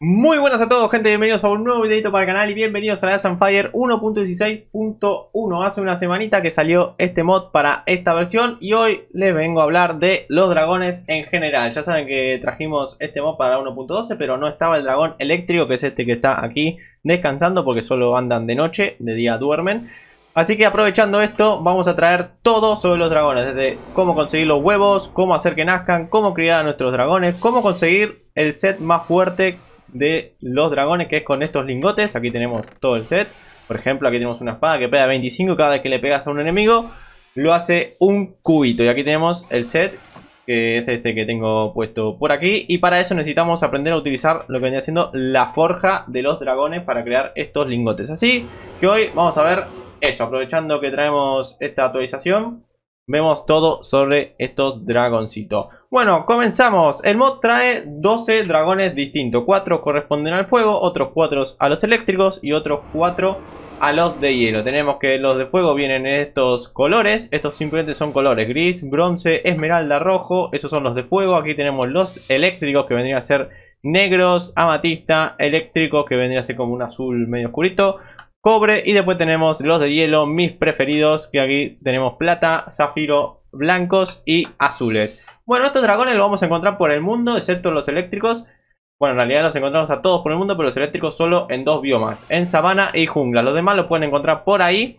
Muy buenas a todos, gente, bienvenidos a un nuevo videito para el canal y bienvenidos a la Age of Empires 1.16.1. Hace una semanita que salió este mod para esta versión y hoy les vengo a hablar de los dragones en general. Ya saben que trajimos este mod para la 1.12, pero no estaba el dragón eléctrico, que es este que está aquí descansando porque solo andan de noche, de día duermen. Así que aprovechando esto, vamos a traer todo sobre los dragones, desde cómo conseguir los huevos, cómo hacer que nazcan, cómo criar a nuestros dragones, cómo conseguir el set más fuerte de los dragones, que es con estos lingotes. Aquí tenemos todo el set. Por ejemplo, aquí tenemos una espada que pega 25. Cada vez que le pegas a un enemigo lo hace un cubito. Y aquí tenemos el set, que es este que tengo puesto por aquí. Y para eso necesitamos aprender a utilizar lo que vendría siendo la forja de los dragones para crear estos lingotes. Así que hoy vamos a ver eso, aprovechando que traemos esta actualización. Vemos todo sobre estos dragoncitos. Bueno, comenzamos. El mod trae 12 dragones distintos. 4 corresponden al fuego, otros 4 a los eléctricos y otros 4 a los de hielo. Tenemos que los de fuego vienen en estos colores. Estos simplemente son colores: gris, bronce, esmeralda, rojo. Esos son los de fuego. Aquí tenemos los eléctricos, que vendrían a ser negros, amatista, eléctricos, que vendría a ser como un azul medio oscurito, cobre, y después tenemos los de hielo, mis preferidos, que aquí tenemos plata, zafiro, blancos y azules. Bueno, estos dragones los vamos a encontrar por el mundo, excepto los eléctricos. Bueno, en realidad los encontramos a todos por el mundo, pero los eléctricos solo en dos biomas, en sabana y jungla. Los demás los pueden encontrar por ahí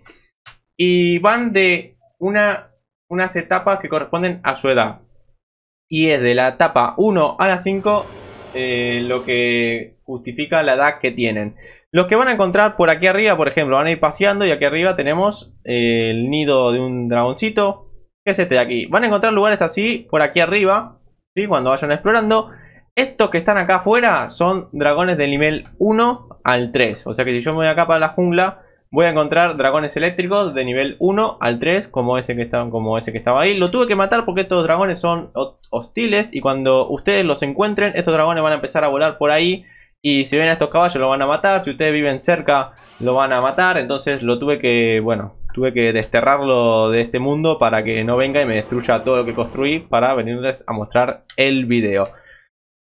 y van de unas etapas que corresponden a su edad. Y es de la etapa 1 a la 5 lo que justifica la edad que tienen. Los que van a encontrar por aquí arriba, por ejemplo, van a ir paseando y aquí arriba tenemos el nido de un dragoncito, que es este de aquí. Van a encontrar lugares así por aquí arriba, ¿sí? Cuando vayan explorando. Estos que están acá afuera son dragones del nivel 1 al 3. O sea que si yo me voy acá para la jungla, voy a encontrar dragones eléctricos de nivel 1 al 3, como ese que estaba ahí. Lo tuve que matar porque estos dragones son hostiles y cuando ustedes los encuentren, estos dragones van a empezar a volar por ahí. Y si ven a estos caballos lo van a matar. Si ustedes viven cerca lo van a matar. Entonces lo tuve que, bueno, tuve que desterrarlo de este mundo para que no venga y me destruya todo lo que construí, para venirles a mostrar el video.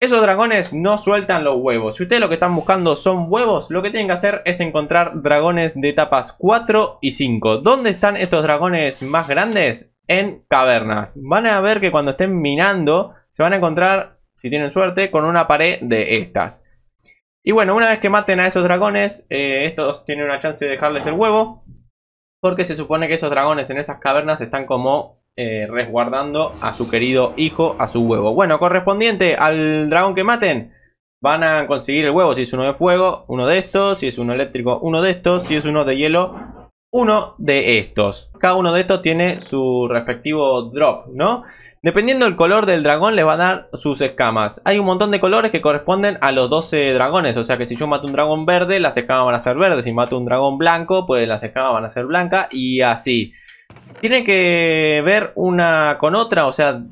Esos dragones no sueltan los huevos. Si ustedes lo que están buscando son huevos, lo que tienen que hacer es encontrar dragones de etapas 4 y 5. ¿Dónde están estos dragones más grandes? En cavernas. Van a ver que cuando estén minando se van a encontrar, si tienen suerte, con una pared de estas. Y bueno, una vez que maten a esos dragones, estos tienen una chance de dejarles el huevo, porque se supone que esos dragones en esas cavernas están como resguardando a su querido hijo, a su huevo. Bueno, correspondiente al dragón que maten, van a conseguir el huevo. Si es uno de fuego, uno de estos. Si es uno eléctrico, uno de estos. Si es uno de hielo, uno de estos. Cada uno de estos tiene su respectivo drop, ¿no? Dependiendo del color del dragón les va a dar sus escamas. Hay un montón de colores que corresponden a los 12 dragones. O sea que si yo mato un dragón verde, las escamas van a ser verdes. Si mato un dragón blanco, pues las escamas van a ser blancas. Y así. Tiene que ver una con otra. O sea,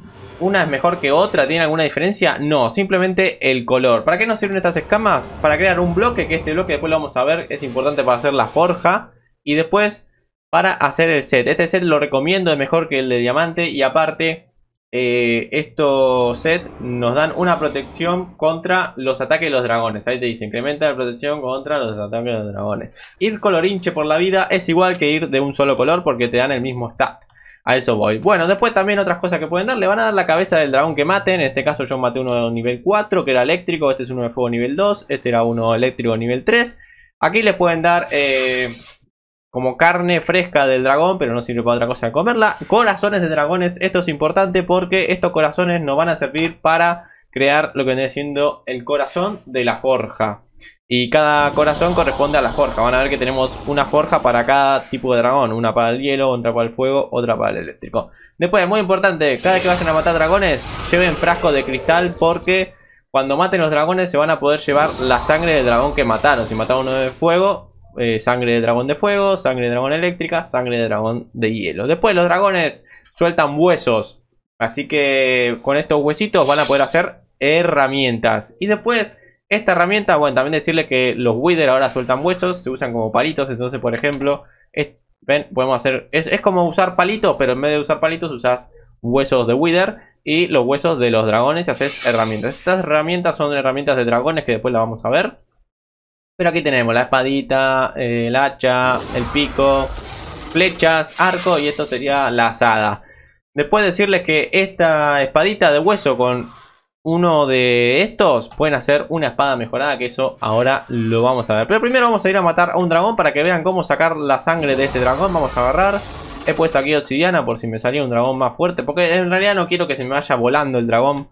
una es mejor que otra. ¿Tiene alguna diferencia? No, simplemente el color. ¿Para qué nos sirven estas escamas? Para crear un bloque, que este bloque después lo vamos a ver. Es importante para hacer la forja. Y después para hacer el set. Este set lo recomiendo, es mejor que el de diamante. Y aparte, estos sets nos dan una protección contra los ataques de los dragones. Ahí te dice, incrementa la protección contra los ataques de los dragones. Ir colorinche por la vida es igual que ir de un solo color, porque te dan el mismo stat. A eso voy. Bueno, después también otras cosas que pueden dar. Le van a dar la cabeza del dragón que maten. En este caso yo maté uno de nivel 4, que era eléctrico. Este es uno de fuego nivel 2. Este era uno eléctrico nivel 3. Aquí le pueden dar como carne fresca del dragón, pero no sirve para otra cosa que comerla. Corazones de dragones. Esto es importante porque estos corazones nos van a servir para crear lo que viene siendo el corazón de la forja. Y cada corazón corresponde a la forja. Van a ver que tenemos una forja para cada tipo de dragón. Una para el hielo, otra para el fuego, otra para el eléctrico. Después, muy importante, cada vez que vayan a matar dragones, lleven frascos de cristal, porque cuando maten los dragones se van a poder llevar la sangre del dragón que mataron. Si mataron uno de fuego, sangre de dragón de fuego, sangre de dragón eléctrica, sangre de dragón de hielo. Después los dragones sueltan huesos, así que con estos huesitos van a poder hacer herramientas. Y después esta herramienta, bueno, también decirle que los wither ahora sueltan huesos, se usan como palitos. Entonces, por ejemplo, ven, podemos hacer, es como usar palitos, pero en vez de usar palitos usas huesos de Wither y los huesos de los dragones y haces herramientas. Estas herramientas son herramientas de dragones que después las vamos a ver. Pero aquí tenemos la espadita, el hacha, el pico, flechas, arco y esto sería la azada. Después decirles que esta espadita de hueso con uno de estos pueden hacer una espada mejorada, que eso ahora lo vamos a ver. Pero primero vamos a ir a matar a un dragón para que vean cómo sacar la sangre de este dragón. Vamos a agarrar. He puesto aquí obsidiana por si me salía un dragón más fuerte, porque en realidad no quiero que se me vaya volando el dragón.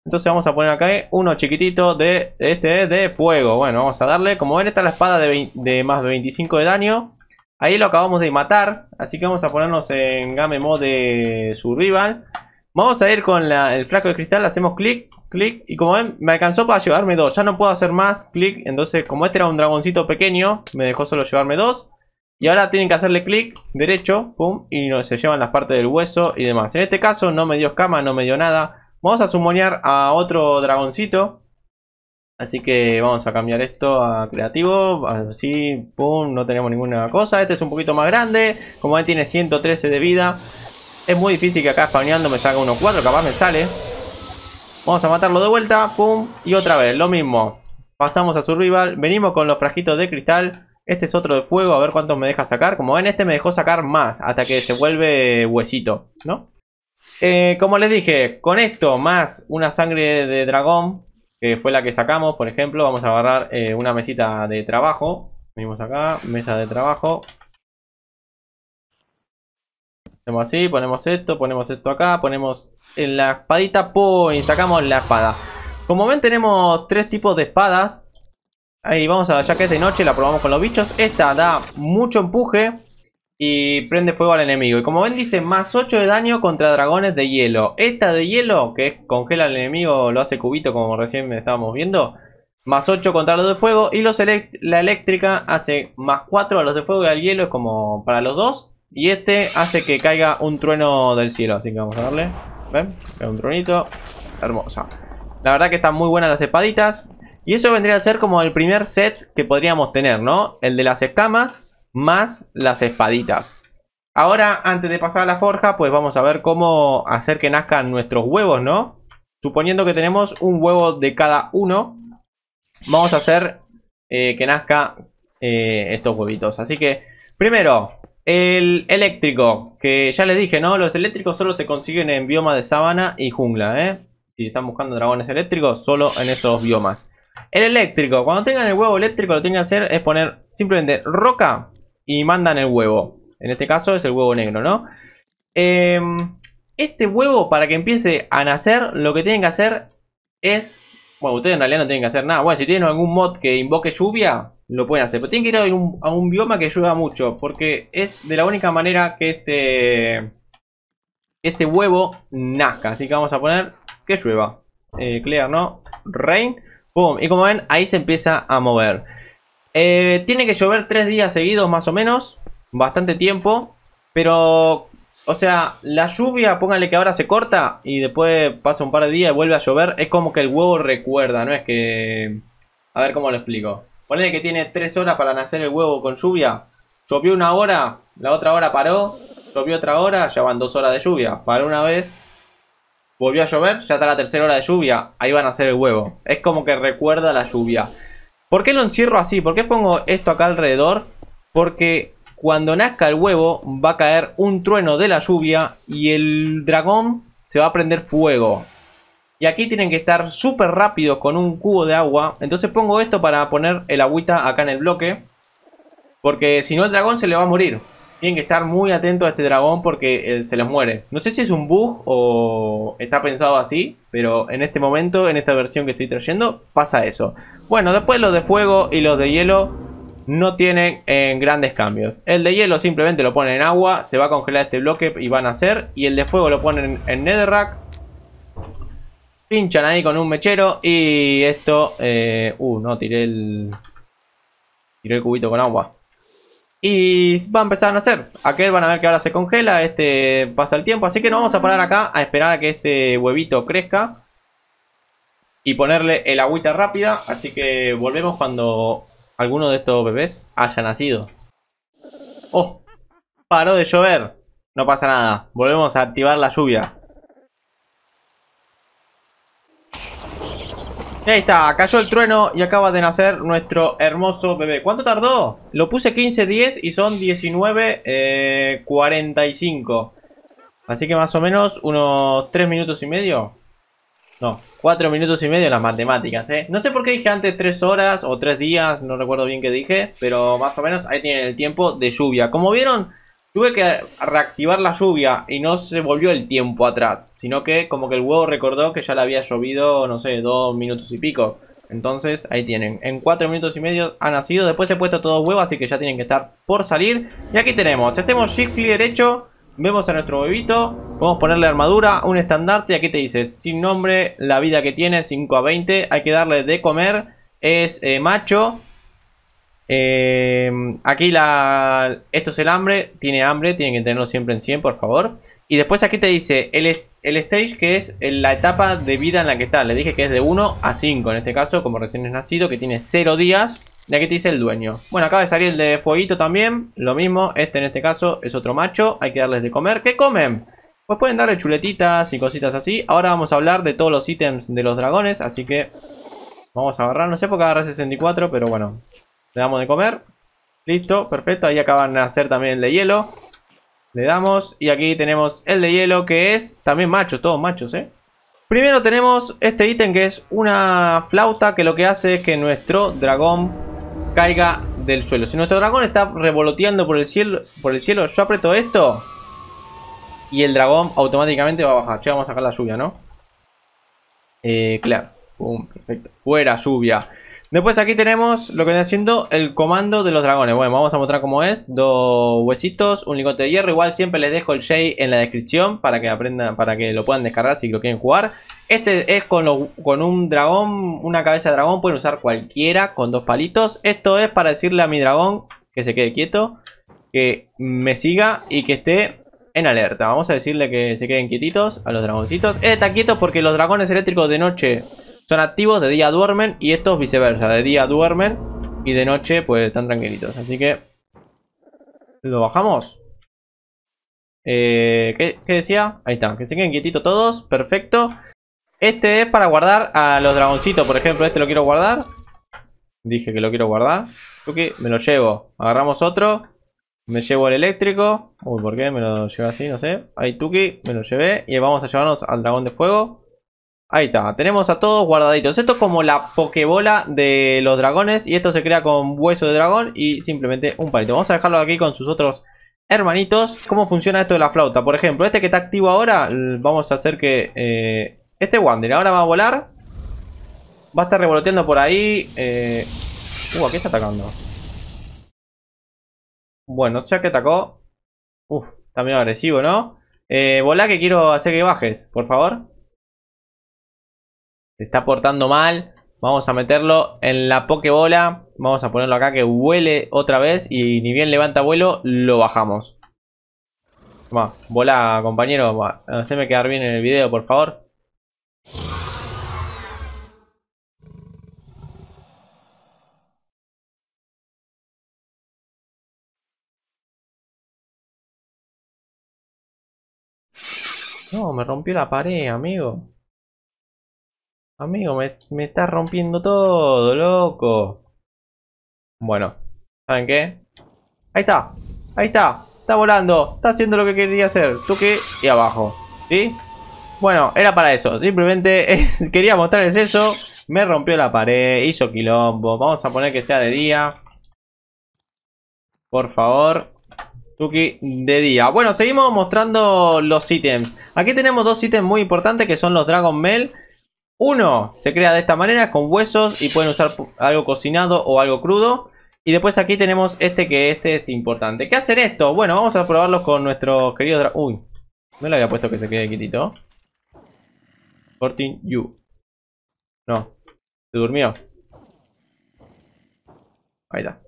Entonces vamos a poner acá uno chiquitito de de fuego. Bueno, vamos a darle. Como ven, esta es la espada de más de 25 de daño. Ahí lo acabamos de matar. Así que vamos a ponernos en Game Mode de Survival. Vamos a ir con el frasco de cristal. Hacemos clic, clic. Y como ven, me alcanzó para llevarme dos. Ya no puedo hacer más clic. Entonces, como este era un dragoncito pequeño, me dejó solo llevarme dos. Y ahora tienen que hacerle clic derecho. Pum. Y se llevan las partes del hueso y demás. En este caso no me dio escama, no me dio nada. Vamos a summonear a otro dragoncito. Así que vamos a cambiar esto a creativo. Así, pum, no tenemos ninguna cosa. Este es un poquito más grande. Como ven, tiene 113 de vida. Es muy difícil que acá spawneando me salga 1-4. Capaz me sale. Vamos a matarlo de vuelta. Pum. Y otra vez, lo mismo. Pasamos a Survival. Venimos con los frasquitos de cristal. Este es otro de fuego. A ver cuántos me deja sacar. Como ven, este me dejó sacar más. Hasta que se vuelve huesito, ¿no? Como les dije, con esto más una sangre de dragón, que fue la que sacamos, por ejemplo, vamos a agarrar una mesita de trabajo. Venimos acá, mesa de trabajo. Hacemos así, ponemos esto acá, ponemos en la espadita, ¡pum! Y sacamos la espada. Como ven, tenemos tres tipos de espadas. Ahí vamos a, ya que es de noche, la probamos con los bichos. Esta da mucho empuje y prende fuego al enemigo. Y como ven, dice más 8 de daño contra dragones de hielo. Esta de hielo, que congela al enemigo, lo hace cubito como recién estábamos viendo. Más 8 contra los de fuego. Y la eléctrica hace más 4 a los de fuego y al hielo, es como para los dos. Y este hace que caiga un trueno del cielo. Así que vamos a darle. ¿Ven? Un truenito. Hermosa. La verdad que están muy buenas las espaditas. Y eso vendría a ser como el primer set que podríamos tener, ¿no? El de las escamas más las espaditas. Ahora, antes de pasar a la forja, pues vamos a ver cómo hacer que nazcan nuestros huevos, ¿no? Suponiendo que tenemos un huevo de cada uno, vamos a hacer que nazca estos huevitos. Así que, primero, el eléctrico, que ya les dije, ¿no? Los eléctricos solo se consiguen en biomas de sabana y jungla, ¿eh? Si están buscando dragones eléctricos, solo en esos biomas. El eléctrico, cuando tengan el huevo eléctrico, lo que tienen que hacer es poner simplemente roca y mandan el huevo. En este caso es el huevo negro, ¿no? Este huevo, para que empiece a nacer, lo que tienen que hacer es... Bueno, ustedes en realidad no tienen que hacer nada. Bueno, si tienen algún mod que invoque lluvia, lo pueden hacer. Pero tienen que ir a un bioma que llueva mucho. Porque es de la única manera que este huevo nazca. Así que vamos a poner que llueva. Clear, ¿no? Rain. Boom. Y como ven, ahí se empieza a mover. Tiene que llover 3 días seguidos más o menos. Bastante tiempo. Pero, o sea, la lluvia, póngale que ahora se corta y después pasa un par de días y vuelve a llover. Es como que el huevo recuerda, no es que... A ver cómo lo explico. Ponle que tiene 3 horas para nacer el huevo con lluvia. Llovió una hora, la otra hora paró. Llovió otra hora, ya van 2 horas de lluvia. Paró una vez. Volvió a llover, ya está la tercera hora de lluvia. Ahí van a hacer el huevo. Es como que recuerda la lluvia. ¿Por qué lo encierro así? ¿Por qué pongo esto acá alrededor? Porque cuando nazca el huevo va a caer un trueno de la lluvia y el dragón se va a prender fuego. Y aquí tienen que estar súper rápidos con un cubo de agua. Entonces pongo esto para poner el agüita acá en el bloque. Porque si no el dragón se le va a morir. Tienen que estar muy atentos a este dragón porque se les muere. No sé si es un bug o está pensado así, pero en este momento, en esta versión que estoy trayendo, pasa eso. Bueno, después los de fuego y los de hielo no tienen grandes cambios. El de hielo simplemente lo ponen en agua, se va a congelar este bloque y van a hacer. Y el de fuego lo ponen en netherrack. Pinchan ahí con un mechero y esto... no, tiré el cubito con agua. Y va a empezar a nacer. Aquel van a ver que ahora se congela. Este pasa el tiempo. Así que nos vamos a parar acá a esperar a que este huevito crezca. Y ponerle el agüita rápida. Así que volvemos cuando alguno de estos bebés haya nacido. ¡Oh! Paró de llover. No pasa nada. Volvemos a activar la lluvia. Y ahí está, cayó el trueno y acaba de nacer nuestro hermoso bebé. ¿Cuánto tardó? Lo puse 15:10 y son 19:45. Así que más o menos unos 3 minutos y medio. No, 4 minutos y medio las matemáticas, ¿eh? No sé por qué dije antes 3 horas o 3 días, no recuerdo bien qué dije, pero más o menos ahí tienen el tiempo de lluvia. Como vieron, tuve que reactivar la lluvia y no se volvió el tiempo atrás, sino que como que el huevo recordó que ya le había llovido, no sé, 2 minutos y pico. Entonces ahí tienen, en 4 minutos y medio ha nacido, después he puesto todos huevos, así que ya tienen que estar por salir. Y aquí tenemos, si hacemos shift clic derecho, vemos a nuestro bebito, podemos ponerle armadura, un estandarte y aquí te dice, sin nombre, la vida que tiene, 5 a 20, hay que darle de comer, es macho. Aquí esto es el hambre, tienen que tenerlo siempre en 100, por favor. Y después aquí te dice el stage, que es la etapa de vida en la que está. Le dije que es de 1 a 5 en este caso, como recién es nacido, que tiene 0 días. Y aquí te dice el dueño. Bueno, acaba de salir el de fueguito también, lo mismo, en este caso es otro macho, hay que darles de comer. ¿Qué comen? Pues pueden darle chuletitas y cositas así. Ahora vamos a hablar de todos los ítems de los dragones, así que vamos a agarrar, no sé por qué agarré 64, pero bueno. Le damos de comer. Listo, perfecto. Ahí acaban de hacer también el de hielo. Le damos. Y aquí tenemos el de hielo, que es también machos, todos machos, ¿eh? Primero tenemos este ítem que es una flauta, que lo que hace es que nuestro dragón caiga del suelo. Si nuestro dragón está revoloteando por el cielo, yo aprieto esto y el dragón automáticamente va a bajar. Che, vamos a sacar la lluvia, ¿no? Claro. Pum, perfecto. Fuera lluvia. Después aquí tenemos lo que viene siendo el comando de los dragones. Bueno, vamos a mostrar cómo es. 2 huesitos, un lingote de hierro. Igual siempre les dejo el shade en la descripción para que aprendan, para que lo puedan descargar si lo quieren jugar. Este es con un dragón, una cabeza de dragón. Pueden usar cualquiera con 2 palitos. Esto es para decirle a mi dragón que se quede quieto, que me siga y que esté en alerta. Vamos a decirle que se queden quietitos a los dragoncitos. Está quieto porque los dragones eléctricos de noche son activos, de día duermen, y estos viceversa, de día duermen y de noche pues están tranquilitos. Así que lo bajamos. ¿Qué decía? Ahí está, que se queden quietitos todos, perfecto. Este es para guardar a los dragoncitos, por ejemplo, este lo quiero guardar. Dije que lo quiero guardar. Tuki, me lo llevo. Agarramos otro. Me llevo el eléctrico. Uy, ¿por qué me lo llevé así? No sé. Ahí Tuki, me lo llevé. Y vamos a llevarnos al dragón de fuego. Ahí está, tenemos a todos guardaditos. Esto es como la pokebola de los dragones. Y esto se crea con hueso de dragón y simplemente un palito. Vamos a dejarlo aquí con sus otros hermanitos. ¿Cómo funciona esto de la flauta? Por ejemplo, este que está activo ahora, vamos a hacer que este Wander ahora va a volar. Va a estar revoloteando por ahí. ¿A qué está atacando? Bueno, ya que atacó. Está medio agresivo, ¿no? Volá, que quiero hacer que bajes, por favor. Se está portando mal. Vamos a meterlo en la pokebola. Vamos a ponerlo acá que vuele otra vez. Y ni bien levanta vuelo, lo bajamos. Toma, volá, compañero. Haceme quedar bien en el video, por favor. No, me rompió la pared, amigo. Amigo, me está rompiendo todo, loco. Bueno, ¿saben qué? Ahí está, ahí está. Está volando, está haciendo lo que quería hacer. Toque y abajo, ¿sí? Bueno, era para eso. Simplemente quería mostrarles eso. Me rompió la pared, hizo quilombo. Vamos a poner que sea de día. Por favor. Tuki, de día. Bueno, seguimos mostrando los ítems. Aquí tenemos 2 ítems muy importantes que son los Dragon Mel. Uno se crea de esta manera con huesos y pueden usar algo cocinado o algo crudo. Y después aquí tenemos que este es importante. ¿Qué hacen esto? Bueno, vamos a probarlos con nuestros queridos dragón. Uy, no le había puesto que se quede quietito. 14 you. No, se durmió. Ahí está.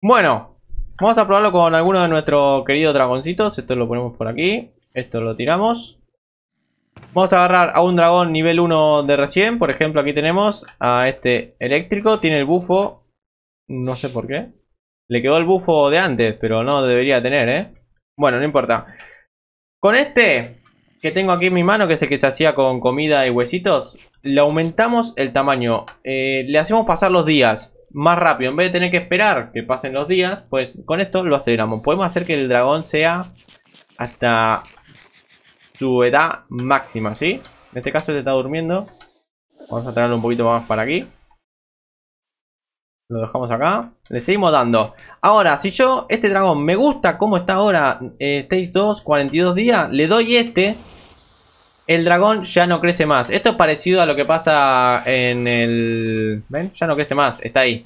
Bueno, vamos a probarlo con alguno de nuestros queridos dragoncitos. Esto lo ponemos por aquí. Esto lo tiramos. Vamos a agarrar a un dragón nivel 1 de recién. Por ejemplo, aquí tenemos a este eléctrico. Tiene el bufo. No sé por qué. Le quedó el bufo de antes, pero no debería tener, ¿eh? Bueno, no importa. Con este que tengo aquí en mi mano, que es el que se hacía con comida y huesitos, le aumentamos el tamaño. Le hacemos pasar los días más rápido. En vez de tener que esperar que pasen los días, pues con esto lo aceleramos. Podemos hacer que el dragón sea hasta su edad máxima, ¿sí? En este caso este está durmiendo. Vamos a traerlo un poquito más para aquí. Lo dejamos acá. Le seguimos dando. Ahora, si yo, este dragón me gusta cómo está ahora, Stage 2, 42 días, le doy este. El dragón ya no crece más. Esto es parecido a lo que pasa en el... ¿Ven? Ya no crece más. Está ahí.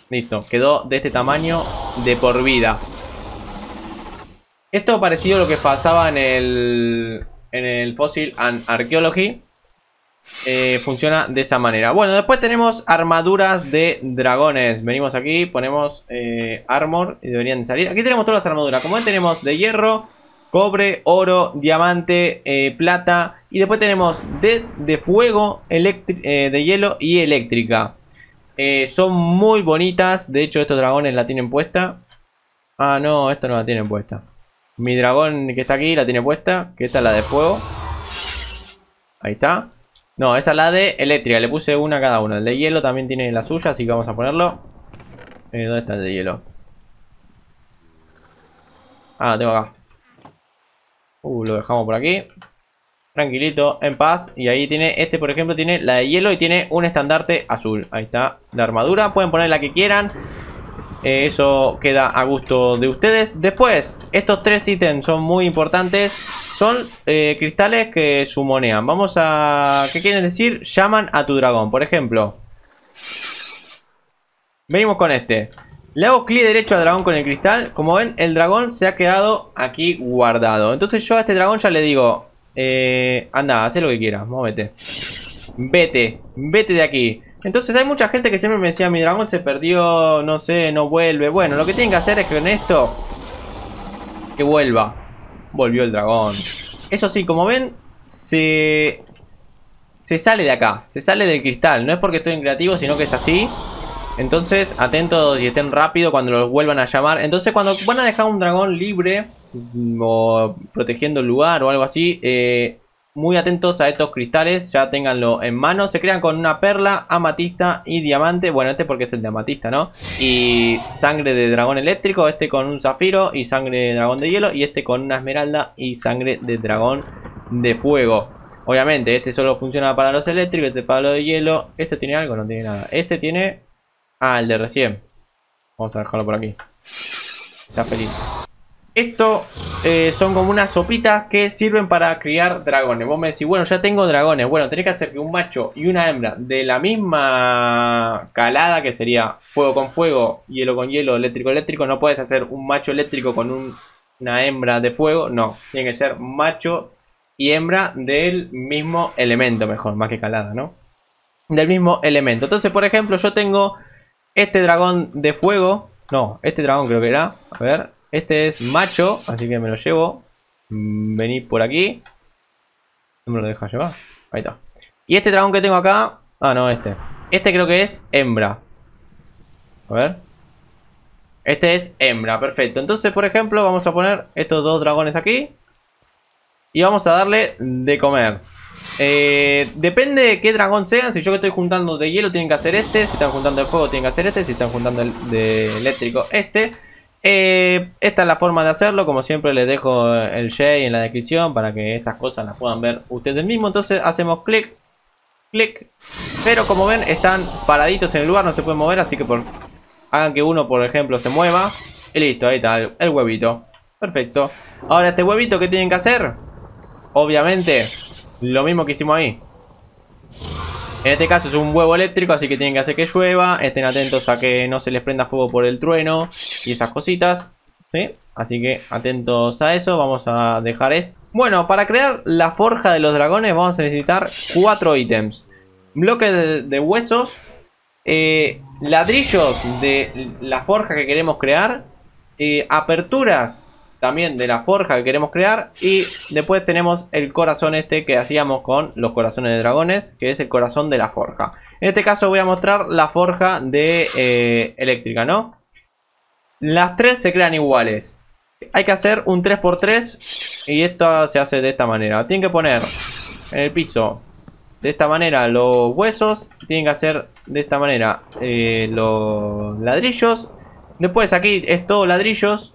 Listo. Quedó de este tamaño de por vida. Esto es parecido a lo que pasaba en el Fossil and Archaeology. Funciona de esa manera. Bueno, después tenemos armaduras de dragones. Venimos aquí, ponemos armor y deberían de salir. Aquí tenemos todas las armaduras. Como ven, tenemos de hierro, cobre, oro, diamante, plata. Y después tenemos de fuego, de hielo y eléctrica. Son muy bonitas. De hecho, estos dragones la tienen puesta. Ah, no, esto no la tienen puesta. Mi dragón que está aquí la tiene puesta. Que esta es la de fuego. Ahí está. No, esa es la de eléctrica. Le puse una a cada uno. El de hielo también tiene la suya, así que vamos a ponerlo. ¿Dónde está el de hielo? Ah, lo tengo acá. Lo dejamos por aquí. Tranquilito, en paz. Y ahí tiene, este por ejemplo tiene la de hielo y tiene un estandarte azul. Ahí está la armadura. Pueden poner la que quieran. Eso queda a gusto de ustedes. Después, estos tres ítems son muy importantes. Son cristales que sumonean. Vamos a... ¿Qué quieren decir? Llaman a tu dragón. Por ejemplo, venimos con este. Le hago clic derecho al dragón con el cristal. Como ven, el dragón se ha quedado aquí guardado. Entonces yo a este dragón ya le digo... anda, haz lo que quieras, móvete. Vete de aquí. Entonces hay mucha gente que siempre me decía: mi dragón se perdió, no sé, no vuelve. Bueno, lo que tienen que hacer es que con esto, que vuelva. Volvió el dragón. Eso sí, como ven, se sale de acá, se sale del cristal. No es porque estoy en creativo, sino que es así. Entonces, atentos y estén rápido cuando los vuelvan a llamar. Entonces, cuando van a dejar un dragón libre o protegiendo el lugar o algo así, muy atentos a estos cristales, ya ténganlo en mano. Se crean con una perla, amatista y diamante. Bueno, este porque es el de amatista, ¿no? Y sangre de dragón eléctrico, este con un zafiro y sangre de dragón de hielo. Y este con una esmeralda y sangre de dragón de fuego. Obviamente, este solo funciona para los eléctricos, este para los de hielo. ¿Este tiene algo? No tiene nada. Este tiene... Ah, el de recién. Vamos a dejarlo por aquí. Sea feliz. Esto son como unas sopitas que sirven para criar dragones. Vos me decís, bueno, ya tengo dragones. Bueno, tenés que hacer que un macho y una hembra de la misma calada, que sería fuego con fuego, hielo con hielo, eléctrico eléctrico. No puedes hacer un macho eléctrico con una hembra de fuego. No, tiene que ser macho y hembra del mismo elemento, mejor, más que calada, ¿no? Del mismo elemento. Entonces, por ejemplo, yo tengo este dragón de fuego. No, este dragón creo que era. A ver. Este es macho, así que me lo llevo. Vení por aquí. No me lo deja llevar. Ahí está. Y este dragón que tengo acá... Ah, no, este. Este creo que es hembra. A ver. Este es hembra, perfecto. Entonces, por ejemplo, vamos a poner estos dos dragones aquí. Y vamos a darle de comer. Depende de qué dragón sean. Si yo que estoy juntando de hielo, tienen que hacer este. Si están juntando de fuego, tienen que hacer este. Si están juntando de eléctrico, este. Esta es la forma de hacerlo. Como siempre les dejo el J en la descripción para que estas cosas las puedan ver ustedes mismos. Entonces hacemos clic, clic. Pero como ven, están paraditos en el lugar, no se pueden mover. Así que hagan que uno, por ejemplo, se mueva. Y listo, ahí está el huevito. Perfecto. Ahora este huevito, ¿qué tienen que hacer? Obviamente lo mismo que hicimos ahí. En este caso es un huevo eléctrico, así que tienen que hacer que llueva. Estén atentos a que no se les prenda fuego por el trueno y esas cositas, ¿sí? Así que atentos a eso. Vamos a dejar esto. Bueno, para crear la forja de los dragones vamos a necesitar 4 ítems. Bloques de huesos, ladrillos de la forja que queremos crear, aperturas también de la forja que queremos crear. Y después tenemos el corazón este que hacíamos con los corazones de dragones, que es el corazón de la forja. En este caso voy a mostrar la forja de eléctrica, ¿no? Las tres se crean iguales. Hay que hacer un 3x3 y esto se hace de esta manera. Tienen que poner en el piso de esta manera los huesos. Tienen que hacer de esta manera los ladrillos. Después aquí es todo ladrillos,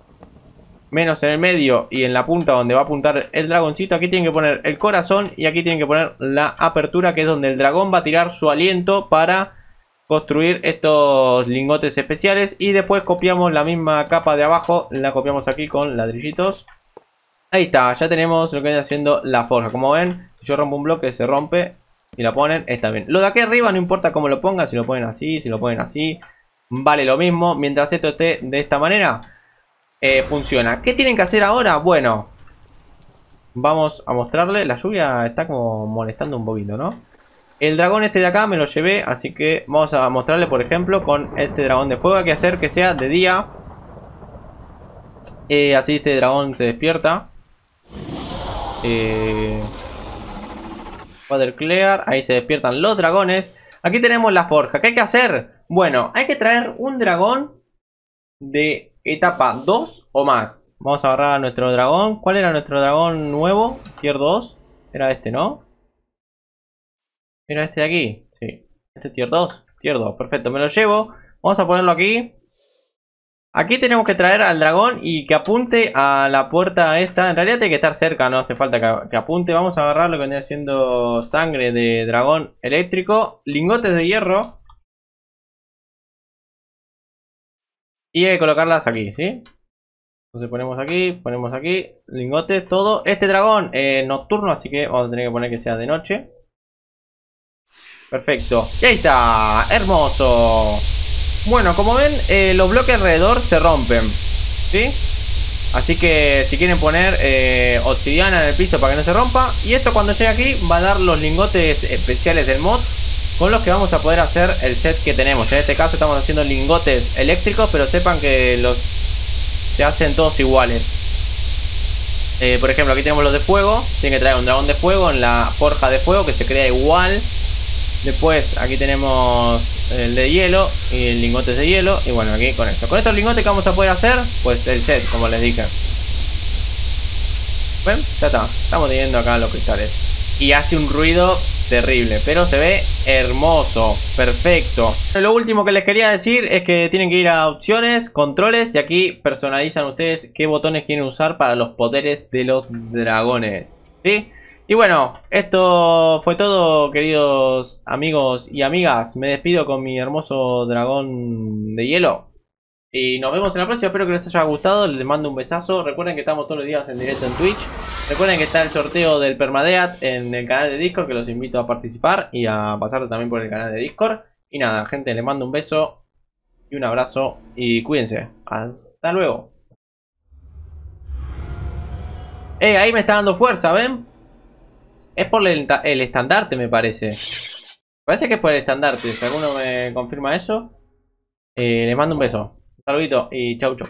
menos en el medio y en la punta donde va a apuntar el dragoncito. Aquí tienen que poner el corazón y aquí tienen que poner la apertura, que es donde el dragón va a tirar su aliento para construir estos lingotes especiales. Y después copiamos la misma capa de abajo, la copiamos aquí con ladrillitos. Ahí está, ya tenemos lo que viene haciendo la forja. Como ven, si yo rompo un bloque se rompe y la ponen, está bien. Lo de aquí arriba no importa cómo lo pongan, si lo ponen así, si lo ponen así, vale lo mismo. Mientras esto esté de esta manera, funciona. ¿Qué tienen que hacer ahora? Bueno, vamos a mostrarle. La lluvia está como molestando un poquito, ¿no? El dragón este de acá me lo llevé, así que vamos a mostrarle, por ejemplo, con este dragón de fuego. Hay que hacer que sea de día. Así este dragón se despierta. Water Clear, ahí se despiertan los dragones. Aquí tenemos la forja. ¿Qué hay que hacer? Bueno, hay que traer un dragón de etapa 2 o más. Vamos a agarrar a nuestro dragón. ¿Cuál era nuestro dragón nuevo? Tier 2. Era este, ¿no? Era este de aquí. Sí. Este es tier 2. Tier 2. Perfecto. Me lo llevo. Vamos a ponerlo aquí. Aquí tenemos que traer al dragón y que apunte a la puerta esta. En realidad tiene que estar cerca. No hace falta que apunte. Vamos a agarrar lo que viene siendo sangre de dragón eléctrico. Lingotes de hierro. Y hay que colocarlas aquí, ¿sí? Entonces ponemos aquí, lingotes, todo. Este dragón nocturno, así que vamos a tener que poner que sea de noche. Perfecto. Y ahí está, hermoso. Bueno, como ven, los bloques alrededor se rompen, ¿sí? Así que si quieren poner obsidiana en el piso para que no se rompa. Y esto cuando llegue aquí va a dar los lingotes especiales del mod, con los que vamos a poder hacer el set que tenemos. En este caso estamos haciendo lingotes eléctricos, pero sepan que los se hacen todos iguales. Por ejemplo, aquí tenemos los de fuego. Tienen que traer un dragón de fuego en la forja de fuego, que se crea igual. Después aquí tenemos el de hielo y el lingotes de hielo. Y bueno, aquí con esto. Con estos lingotes que vamos a poder hacer, pues el set, como les dije. ¿Ven? Ya está. Estamos teniendo acá los cristales. Y hace un ruido terrible, pero se ve hermoso, perfecto. Lo último que les quería decir es que tienen que ir a opciones, controles, y aquí personalizan ustedes qué botones quieren usar para los poderes de los dragones, ¿sí? Y bueno, esto fue todo, queridos amigos y amigas. Me despido con mi hermoso dragón de hielo. Y nos vemos en la próxima, espero que les haya gustado, les mando un besazo. Recuerden que estamos todos los días en directo en Twitch. Recuerden que está el sorteo del Permadeath en el canal de Discord, que los invito a participar y a pasar también por el canal de Discord. Y nada, gente, les mando un beso y un abrazo y cuídense. Hasta luego. Ahí me está dando fuerza, ¿ven? Es por el estandarte, me parece. Parece que es por el estandarte, si alguno me confirma eso. Les mando un beso. Un saludito y chau chau.